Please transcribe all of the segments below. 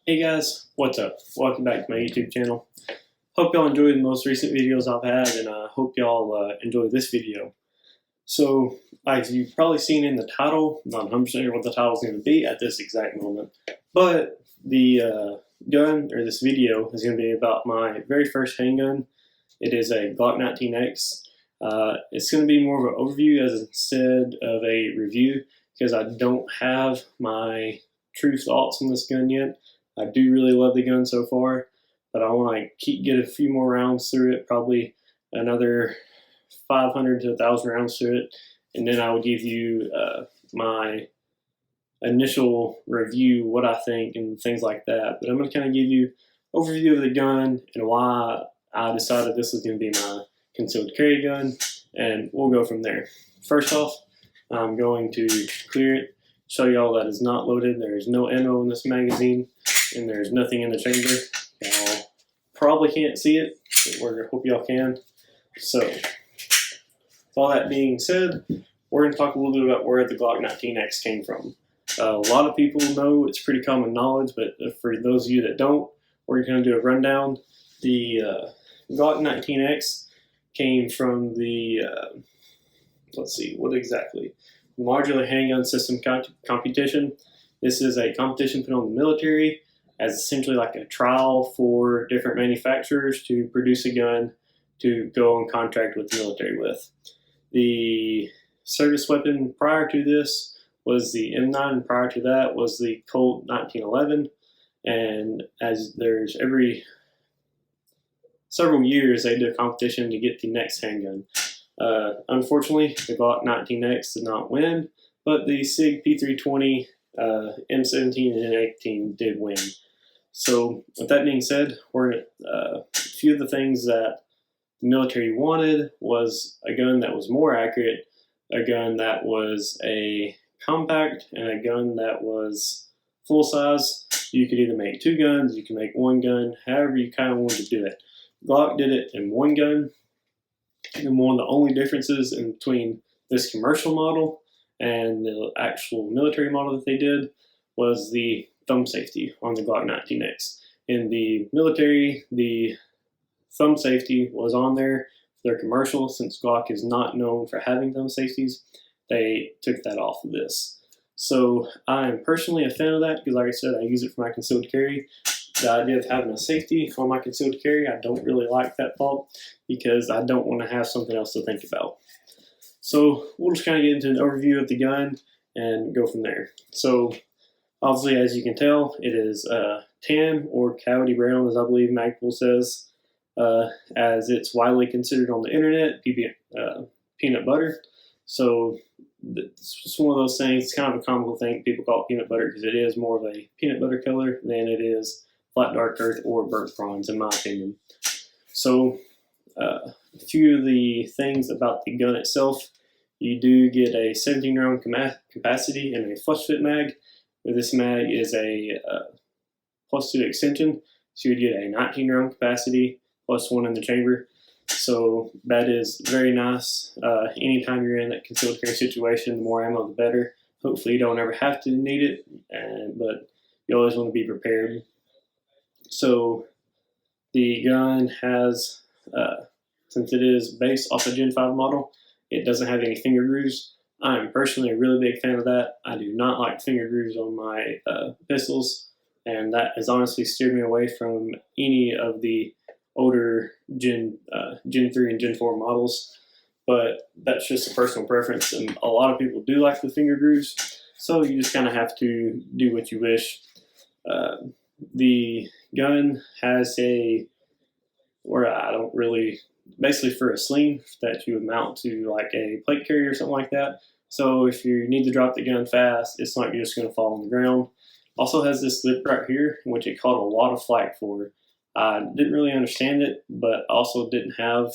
Hey guys, what's up? Welcome back to my YouTube channel. Hope y'all enjoyed the most recent videos I've had, and I hope y'all enjoy this video. So, as you've probably seen in the title, I'm not 100% sure what the title is going to be at this exact moment, but the gun, or this video, is going to be about my very first handgun. It is a Glock 19x. It's going to be more of an overview instead of a review, because I don't have my true thoughts on this gun yet. I do really love the gun so far, but I want to get a few more rounds through it, probably another 500 to 1,000 rounds through it, and then I will give you my initial review, what I think, and things like that. But I'm going to kind of give you an overview of the gun and why I decided this was going to be my concealed carry gun, and we'll go from there. First off, I'm going to clear it, show y'all that it's not loaded. There is no ammo in this magazine, and there's nothing in the chamber. Y'all probably can't see it, but I hope y'all can. So, with all that being said, we're going to talk a little bit about where the Glock 19x came from. A lot of people know, it's pretty common knowledge, but for those of you that don't, we're going to do a rundown. The Glock 19x came from the, let's see, what exactly? Modular Handgun System Competition. This is a competition put on the military as essentially like a trial for different manufacturers to produce a gun to go on contract with the military with. The service weapon prior to this was the M9, and prior to that was the Colt 1911. And as there's every several years, they do a competition to get the next handgun. Unfortunately, the Glock 19x did not win, but the SIG P320, M17, and M18 did win. So, with that being said, a few of the things that the military wanted was a gun that was more accurate, a gun that was a compact, and a gun that was full size. You could either make two guns, you can make one gun, however you kind of wanted to do it. Glock did it in one gun, and one of the only differences in between this commercial model and the actual military model that they did was the thumb safety on the Glock 19x. In the military, the thumb safety was on there for their commercial. Since Glock is not known for having thumb safeties, they took that off of this. So I am personally a fan of that because, like I said, I use it for my concealed carry. The idea of having a safety on my concealed carry, I don't really like that thought because I don't want to have something else to think about. So we'll just kind of get into an overview of the gun and go from there. So obviously, as you can tell, it is tan or coyote brown, as I believe Magpul says, as it's widely considered on the internet, peanut butter. So it's one of those things, it's kind of a comical thing. People call it peanut butter because it is more of a peanut butter color than it is flat dark earth or burnt bronze, in my opinion. So a few of the things about the gun itself: you do get a 17 round capacity and a flush fit mag. This mag is a +2 extension, so you would get a 19 round capacity +1 in the chamber. So that is very nice. Anytime you're in that concealed carry situation, the more ammo the better. Hopefully you don't ever have to need it, but you always want to be prepared. So the gun has, since it is based off a Gen 5 model, it doesn't have any finger grooves. I'm personally a really big fan of that. I do not like finger grooves on my pistols, and that has honestly steered me away from any of the older Gen 3 and Gen 4 models. But that's just a personal preference, and a lot of people do like the finger grooves, so you just kind of have to do what you wish. The gun has basically for a sling that you would mount to like a plate carrier or something like that. So if you need to drop the gun fast, it's not just going to fall on the ground. Also has this lip right here, which it caught a lot of flack for. I didn't really understand it, but also didn't have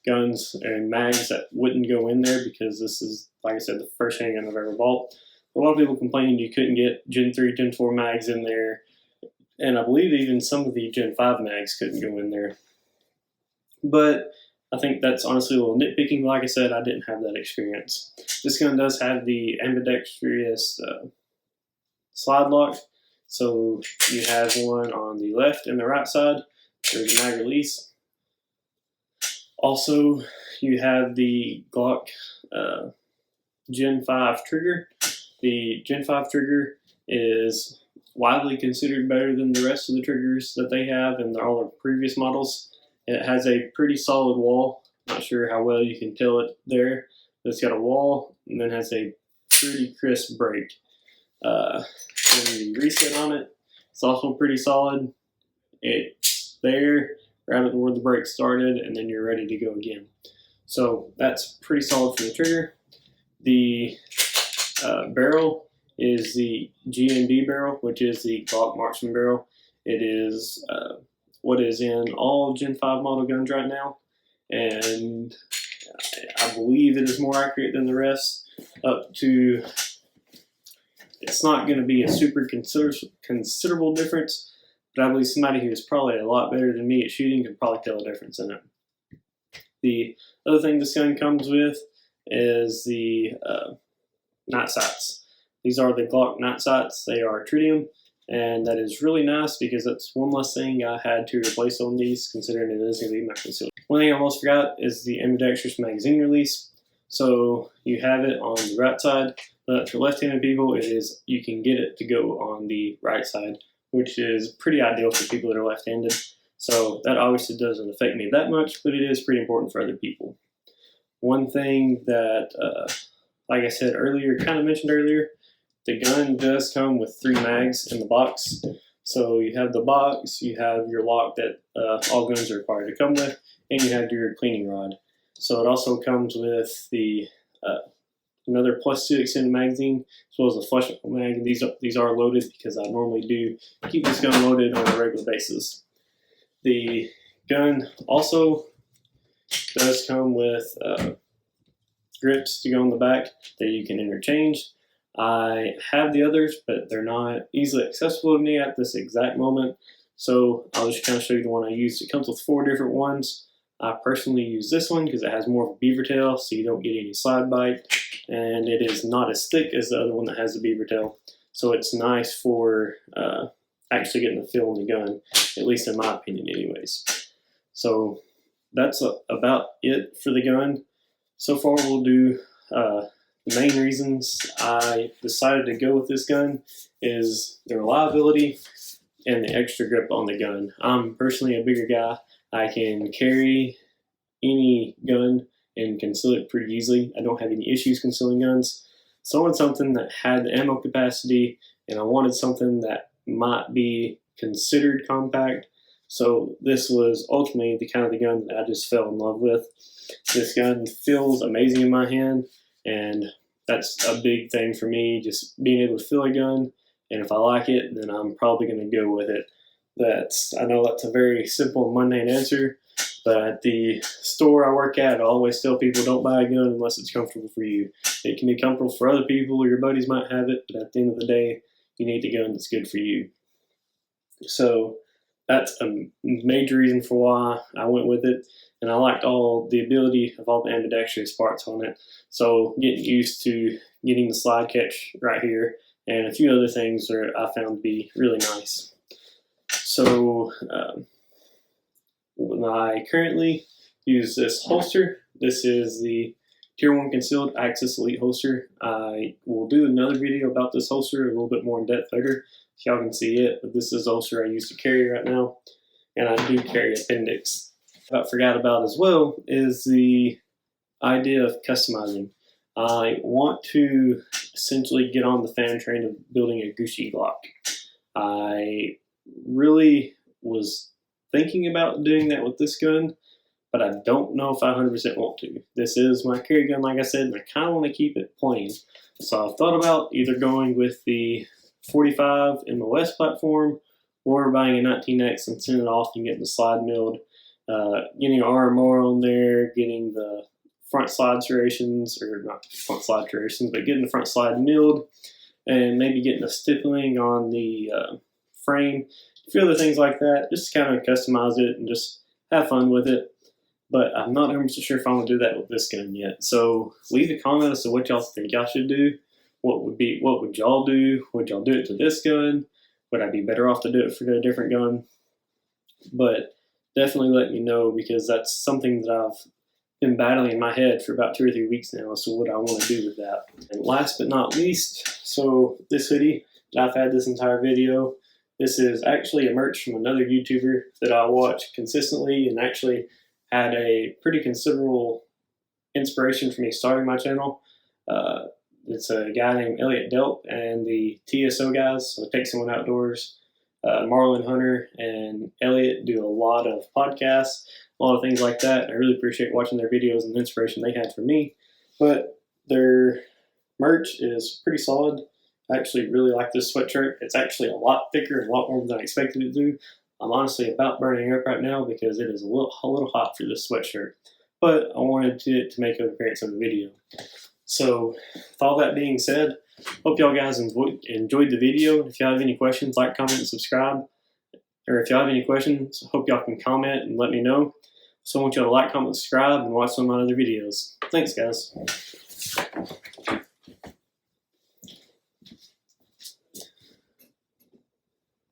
guns and mags that wouldn't go in there because this is, like I said, the first handgun I've ever bought. A lot of people complained you couldn't get Gen 3, Gen 4 mags in there, and I believe even some of the Gen 5 mags couldn't go in there. But I think that's honestly a little nitpicking. Like I said, I didn't have that experience. This gun does have the ambidextrous slide lock. So you have one on the left and the right side. There's a mag release. Also, you have the Glock Gen 5 trigger. The Gen 5 trigger is widely considered better than the rest of the triggers that they have in all their previous models. It has a pretty solid wall. Not sure how well you can tell it there, but it's got a wall and then has a pretty crisp break. And the reset on it, it's also pretty solid. It's there right at where the break started, and then you're ready to go again. So that's pretty solid for the trigger. The barrel is the GNB barrel, which is the Glock Marksman barrel. It is what is in all Gen 5 model guns right now, and I believe it is more accurate than the rest. Up to, it's not going to be a super considerable difference, but I believe somebody who is probably a lot better than me at shooting can probably tell a difference in it. The other thing this gun comes with is the night sights. These are the Glock night sights. They are tritium, and that is really nice because that's one less thing I had to replace on these, considering it is going to be my concealed. One thing I almost forgot is the ambidextrous magazine release. So you have it on the right side, but for left-handed people, it is, you can get it to go on the right side, which is pretty ideal for people that are left-handed. So that obviously doesn't affect me that much, but it is pretty important for other people. One thing that, like I said earlier, kind of mentioned earlier, the gun does come with 3 mags in the box. So you have the box, you have your lock that all guns are required to come with, and you have your cleaning rod. So it also comes with the another +2 extended magazine, as well as a flush mag. These are loaded because I normally do keep this gun loaded on a regular basis. The gun also does come with grips to go on the back that you can interchange. I have the others, but they're not easily accessible to me at this exact moment. So I'll just kind of show you the one I used. It comes with 4 different ones. I personally use this one because it has more of a beaver tail, so you don't get any slide bite. And it is not as thick as the other one that has the beaver tail. So it's nice for actually getting the feel in the gun, at least in my opinion anyways. So that's about it for the gun. So far we'll do the main reasons I decided to go with this gun is the reliability and the extra grip on the gun. I'm personally a bigger guy. I can carry any gun and conceal it pretty easily. I don't have any issues concealing guns. So I wanted something that had the ammo capacity, and I wanted something that might be considered compact. So this was ultimately the kind of the gun that I just fell in love with. This gun feels amazing in my hand, and that's a big thing for me, just being able to feel a gun, and if I like it, then I'm probably going to go with it. I know that's a very simple and mundane answer, but at the store I work at, I always tell people don't buy a gun unless it's comfortable for you. It can be comfortable for other people, or your buddies might have it, but at the end of the day, you need the gun that's good for you. So that's a major reason for why I went with it, and I liked the ability of all the ambidextrous parts on it. So getting used to getting the slide catch right here, and a few other things that I found to be really nice. So I currently use this holster. This is the Tier 1 Concealed Axis Elite holster. I will do another video about this holster a little bit more in depth later, so y'all can see it, but this is the holster I use to carry right now, and I do carry appendix. What I forgot about as well is the idea of customizing. I want to essentially get on the fan train of building a Gucci Glock. I really was thinking about doing that with this gun, but I don't know if I 100% want to. This is my carry gun, like I said, and I kind of want to keep it plain. So I've thought about either going with the 45 MOS platform or buying a 19x and sending it off and getting the slide milled, getting RMR on there, getting the front slide serrations, or not front slide serrations, but getting the front slide milled, and maybe getting a stippling on the frame, a few other things like that, just to kind of customize it and just have fun with it. But I'm not 100% sure if I want to do that with this gun yet. So leave a comment as to what y'all think y'all should do. What would y'all do? Would y'all do it to this gun? would I be better off to do it for a different gun? But definitely let me know, because that's something that I've been battling in my head for about 2 or 3 weeks now. So what I want to do with that. And last but not least, so this hoodie that I've had this entire video, this is actually a merch from another YouTuber that I watch consistently, and actually had a pretty considerable inspiration for me starting my channel. It's a guy named Elliot Delp and the TSO guys, so Take Someone Outdoors. Marlon Hunter and Elliot do a lot of podcasts, a lot of things like that. I really appreciate watching their videos and the inspiration they had for me. But their merch is pretty solid. I actually really like this sweatshirt. It's actually a lot thicker and a lot warmer than I expected it to do. I'm honestly about burning up right now because it is a little hot for this sweatshirt. But I wanted to make an appearance on the video. So with all that being said, hope y'all guys enjoyed the video. If y'all have any questions, like, comment, and subscribe. Or if y'all have any questions, hope y'all can comment and let me know. So I want y'all to like, comment, subscribe, and watch some of my other videos. Thanks, guys.